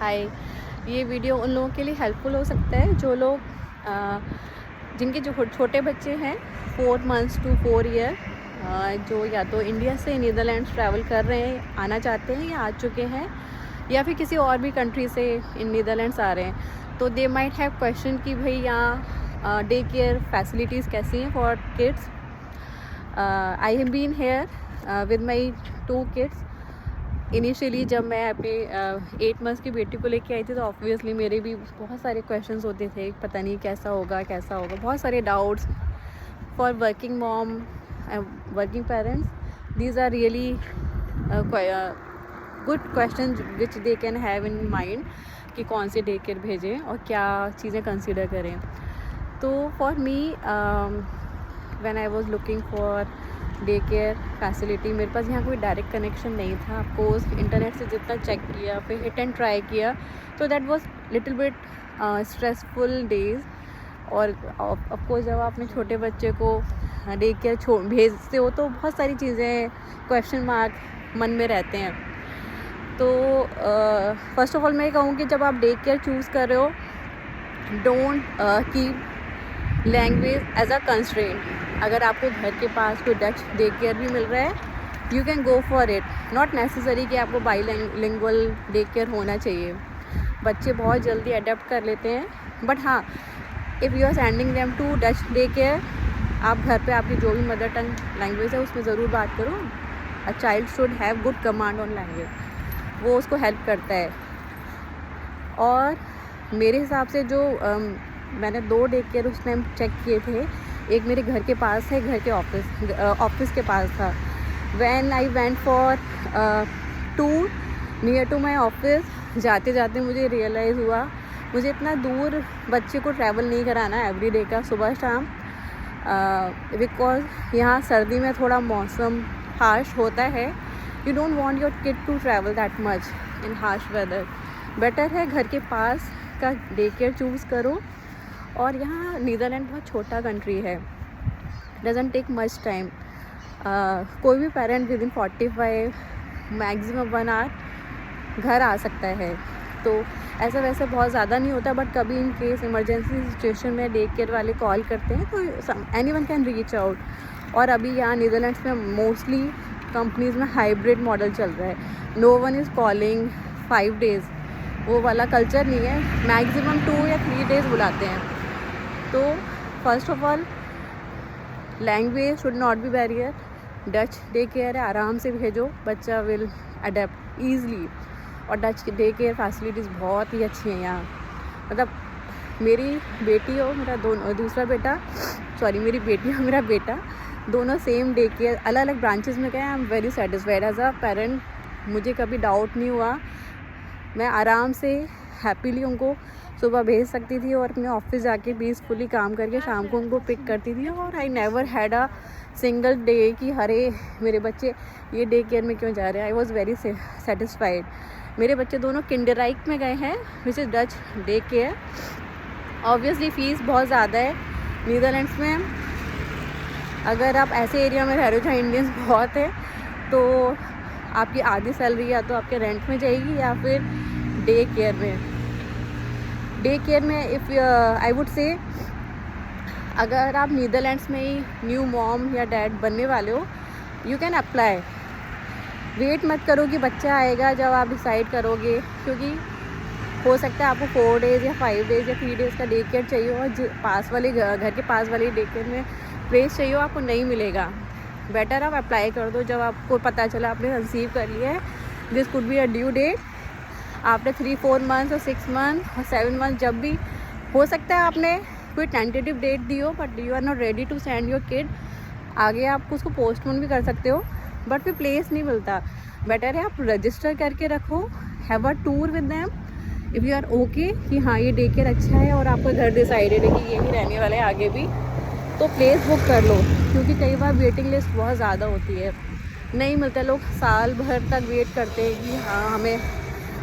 हाय। ये वीडियो उन लोगों के लिए हेल्पफुल हो सकता है जो लोग जिनके जो छोटे बच्चे हैं 4 मंथ्स टू 4 ईयर, जो या तो इंडिया से नीदरलैंड्स ट्रैवल कर रहे हैं, आना चाहते हैं या आ चुके हैं, या फिर किसी और भी कंट्री से इन नीदरलैंड्स आ रहे हैं। तो दे माइट हैव क्वेश्चन कि भाई यहाँ डे केयर फैसिलिटीज़ कैसी हैं for kids. I have been here with my 2 kids. Initially जब मैं अपनी 8 मंथ्स की बेटी को लेके आई थी तो ऑब्वियसली मेरे भी बहुत सारे क्वेश्चंस होते थे, पता नहीं कैसा होगा, बहुत सारे doubts. For working mom and working parents these are really good question which they can have in mind कि कौन से डे केयर भेजें और क्या चीज़ें कंसिडर करें। तो for me when I was looking for day care facility, मेरे पास यहाँ कोई डायरेक्ट कनेक्शन नहीं था। अफकोर्स इंटरनेट से जितना चेक किया, फिर हिट एंड ट्राई किया, तो that was little bit stressful days. और अफकोर्स जब आप अपने छोटे बच्चे को डे केयर भेजते हो तो बहुत सारी चीज़ें क्वेश्चन मार्क मन में रहते हैं। तो फर्स्ट ऑफ ऑल मैं कहूँ कि जब आप डे केयर चूज़ कर रहे हो, don't keep language as a constraint. अगर आपको घर के पास कोई डच डे केयर भी मिल रहा है, you can go for it. Not necessary कि आपको बाईलिंगुअल डे केयर होना चाहिए। बच्चे बहुत जल्दी अडेप्ट कर लेते हैं। बट हाँ, if you are sending them to Dutch day care, आप घर पे आपकी जो भी मदर टंग लैंग्वेज है उसमें ज़रूर बात करो। A child should have good command on language, वो उसको हेल्प करता है। और मेरे हिसाब से जो मैंने 2 डे केयर उस टाइम चेक किए थे, एक मेरे घर के पास है, घर के ऑफिस के पास था। When I went for tour near to my office, जाते जाते मुझे रियलाइज़ हुआ मुझे इतना दूर बच्चे को ट्रैवल नहीं कराना है एवरी डे का, सुबह शाम। बिकॉज यहाँ सर्दी में थोड़ा मौसम हार्श होता है। You don't want your kid to travel that much in harsh weather. Better है घर के पास का डे केयर चूज़ करो। और यहाँ नीदरलैंड बहुत छोटा कंट्री है, डजंट टेक मच टाइम। कोई भी parent within 45 maximum 1 hour घर आ सकता है। तो ऐसा वैसे बहुत ज़्यादा नहीं होता, बट कभी इन केस इमरजेंसी सिचुएशन में डे केयर वाले कॉल करते हैं तो एनीवन कैन रीच आउट। और अभी यहाँ नीदरलैंड्स में मोस्टली कंपनीज़ में हाइब्रिड मॉडल चल रहा है। No one is calling 5 days, वो वाला कल्चर नहीं है। मैक्सिमम 2 या 3 days बुलाते हैं। तो first of all language should not be barrier. Dutch day care है, आराम से भेजो, बच्चा विल अडेप्ट ईजली। और डच डे केयर फैसिलिटीज़ बहुत ही अच्छी हैं यहाँ। मतलब मेरी बेटी और मेरा दूसरा बेटा, मेरी बेटी और मेरा बेटा दोनों सेम डे केयर अलग अलग ब्रांचेस में गए। I am very satisfied as a parent. मुझे कभी डाउट नहीं हुआ, मैं आराम से हैप्पीली उनको सुबह भेज सकती थी और अपने ऑफिस जाके पीसफुली काम करके शाम को उनको पिक करती थी। और I never had a single day कि अरे मेरे बच्चे ये डे केयर में क्यों जा रहे हैं। I was very satisfied. मेरे बच्चे दोनों किंडरगार्टन में गए हैं, which is Dutch day care. Obviously fees बहुत ज़्यादा है नीदरलैंड्स में। अगर आप ऐसे एरिया में रह रहे हो जहाँ इंडियंस बहुत है, तो आपकी आधी सैलरी या तो आपके रेंट में जाएगी या फिर डे केयर में। डे केयर में इफ़ आई वुड से, अगर आप नीदरलैंड्स में ही न्यू मॉम या डैड बनने वाले हो, यू कैन अप्लाई। वेट मत करो कि बच्चा आएगा जब आप डिसाइड करोगे, क्योंकि हो सकता है आपको 4 days या 5 days या 3 days का डे केयर चाहिए और पास वाले घर के पास वाले डे केयर में प्लेस चाहिए, आपको नहीं मिलेगा। बेटर आप अप्लाई कर दो जब आपको पता चला आपने कंसीव कर लिया है। This could be a due date after 3-4 months और 6 months और 7 months, जब भी हो सकता है आपने कोई टेंटेटिव डेट दी हो, but you are not ready to send your kid. आगे आप उसको पोस्टपोन भी कर सकते हो, बट फिर प्लेस नहीं मिलता। बेटर है आप रजिस्टर करके रखो, have a tour with them if you are okay कि हाँ ये डे केयर अच्छा है और आपका घर डिसाइडेड है कि यही रहने वाले हैं आगे भी, तो प्लेस बुक कर लो। क्योंकि कई बार वेटिंग लिस्ट बहुत ज़्यादा होती है, नहीं मिलता। लोग साल भर तक वेट करते हैं कि हाँ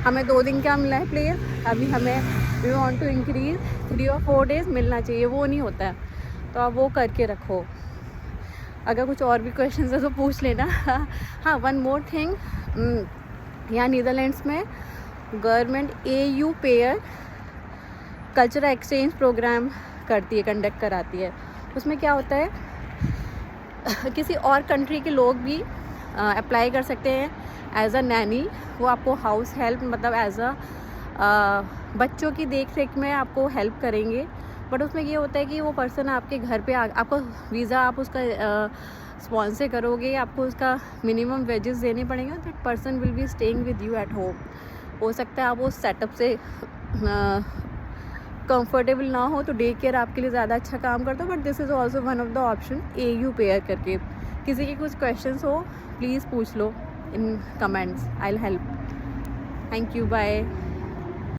हमें 2 दिन क्या मिला है प्लेस, अभी हमें वी वांट टू इंक्रीज 3 और 4 days मिलना चाहिए, वो नहीं होता है। तो आप वो करके रखो। अगर कुछ और भी क्वेश्चन है तो पूछ लेना। हाँ, वन मोर थिंग, यहाँ नीदरलैंड्स में government AU pair cultural exchange program करती है, कंडक्ट कराती है। उसमें क्या होता है, किसी और कंट्री के लोग भी अप्लाई कर सकते हैं एज अ नैनी। वो आपको हाउस हेल्प मतलब एज अ बच्चों की देख रेख में आपको हेल्प करेंगे। बट उसमें ये होता है कि वो पर्सन आपके घर पे आपको वीज़ा आप उसका स्पॉन्सर करोगे, आपको उसका मिनिमम वेजेस देने पड़ेंगे। That person will be staying with you at home. हो सकता है आप उस सेटअप से कंफर्टेबल ना हो तो डे केयर आपके लिए ज़्यादा अच्छा काम करता है। But this is also one of the option AU pair करके। किसी के कुछ क्वेश्चंस हो प्लीज़ पूछ लो in comments, I will help. Thank you, bye.